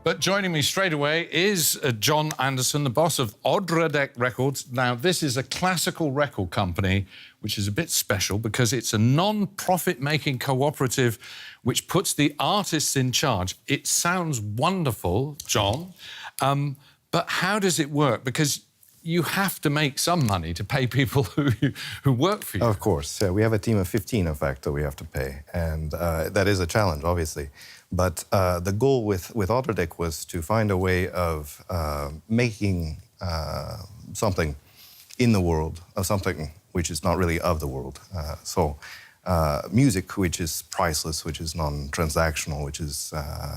But joining me straight away is John Anderson, the boss of Odradek Records. Now, this is a classical record company, which is a bit special because it's a non-profit-making cooperative which puts the artists in charge. It sounds wonderful, John, but how does it work? Because you have to make some money to pay people who work for you. Of course. Yeah, we have a team of 15, in fact, that we have to pay. And that is a challenge, obviously. But the goal with Odradek was to find a way of making something in the world, of something which is not really of the world. Music, which is priceless, which is non-transactional, which is,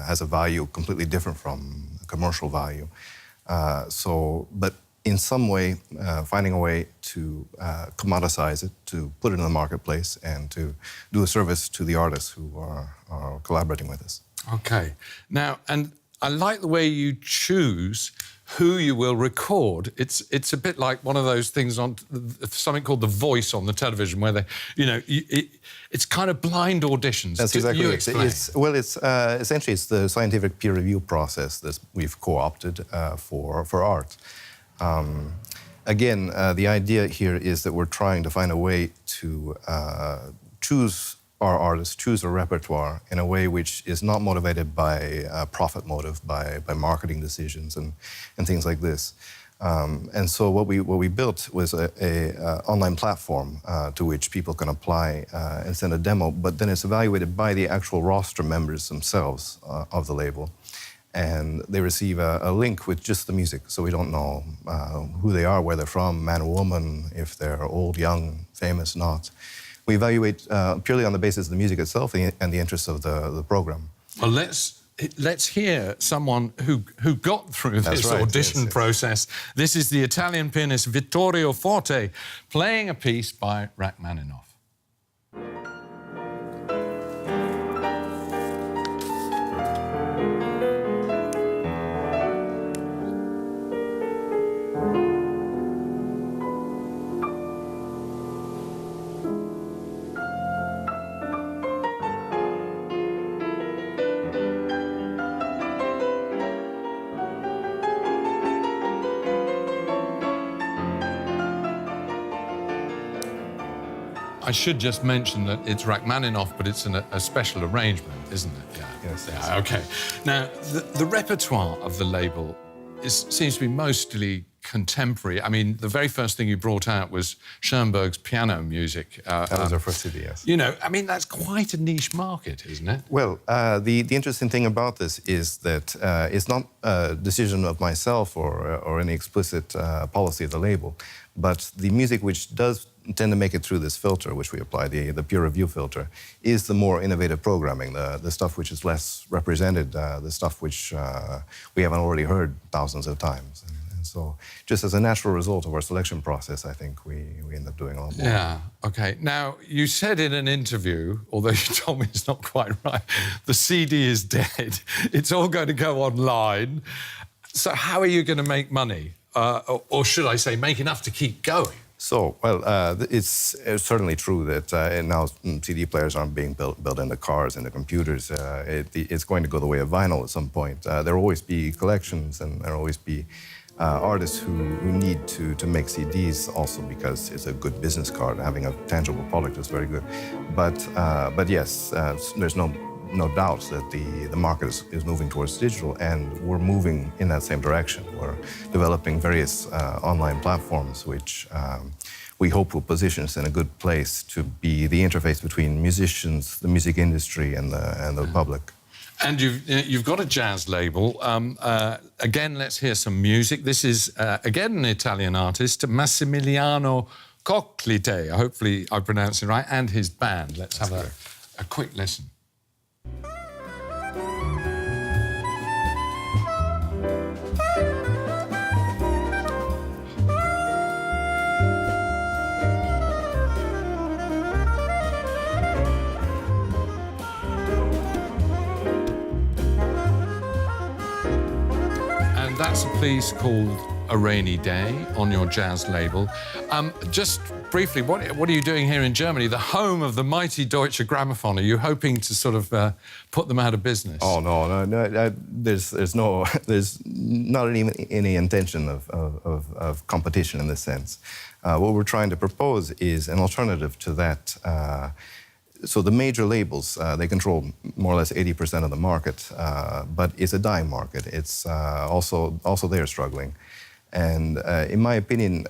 has a value completely different from commercial value. But in some way, finding a way to commoditize it, to put it in the marketplace, and to do a service to the artists who are collaborating with us. OK. Now, and I like the way you choose who you will record. It's a bit like one of those things on something called The Voice on the television, where they, you know, it's kind of blind auditions. That's exactly it. Essentially, it's the scientific peer review process that we've co-opted for art. Again, the idea here is that we're trying to find a way to choose our artists, choose a repertoire in a way which is not motivated by a profit motive, by marketing decisions and things like this. And so what we built was a online platform to which people can apply and send a demo, but then it's evaluated by the actual roster members themselves of the label. And they receive a link with just the music, so we don't know who they are, where they're from, man or woman, if they're old, young, famous, not. We evaluate purely on the basis of the music itself and the interests of the program. Well, let's hear someone who got through this audition process. This is the Italian pianist Vittorio Forte playing a piece by Rachmaninoff. I should just mention that it's Rachmaninoff, but it's a special arrangement, isn't it? Yeah. Yes. Yeah, OK. Now, the repertoire of the label seems to be mostly contemporary. I mean, the very first thing you brought out was Schoenberg's piano music. That was our first CD, yes. You know, I mean, that's quite a niche market, isn't it? Well, the interesting thing about this is that it's not a decision of myself or any explicit policy of the label, but the music which does tend to make it through this filter, which we apply, the peer review filter, is the more innovative programming, the stuff which is less represented, the stuff which we haven't already heard thousands of times. And so, just as a natural result of our selection process, I think we end up doing a lot more. Yeah, OK. Now, you said in an interview, although you told me it's not quite right, the CD is dead. It's all going to go online. So how are you going to make money? Or should I say, make enough to keep going? So, well, it's certainly true that now CD players aren't being built into cars, into computers. It's going to go the way of vinyl at some point. There will always be collections, and there will always be artists who need to make CDs also because it's a good business card. Having a tangible product is very good. But yes, there's no doubt that the market is moving towards digital, and we're moving in that same direction. We're developing various online platforms which we hope will position us in a good place to be the interface between musicians, the music industry, and the public. And you've got a jazz label. Again, let's hear some music. This is, again, an Italian artist, Massimiliano Coclite. Hopefully I pronounced it right, and his band. Let's have a quick listen. That's a piece called A Rainy Day on your jazz label. Just briefly, what are you doing here in Germany, the home of the mighty Deutsche Grammophon? Are you hoping to sort of put them out of business? Oh no, there's not even any intention of competition in this sense. What we're trying to propose is an alternative to that. So the major labels, they control more or less 80% of the market, but it's a dying market. It's also they're struggling. And in my opinion,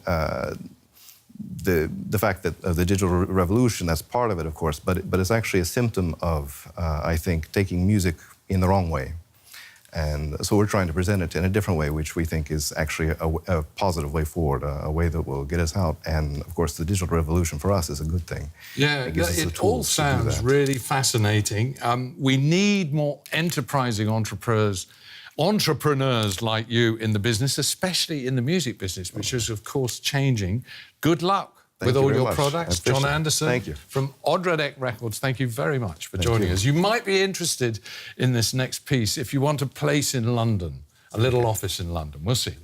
the fact that the digital revolution, that's part of it, of course, but it's actually a symptom of, I think, taking music in the wrong way. And so we're trying to present it in a different way, which we think is actually a positive way forward, a way that will get us out. And, of course, the digital revolution for us is a good thing. Yeah, it all sounds really fascinating. We need more enterprising entrepreneurs like you in the business, especially in the music business, which is, of course, changing. Good luck with all your products. John Anderson thank you. From Odradek Records, thank you very much for joining us. You might be interested in this next piece if you want a place in London, a little office in London. We'll see.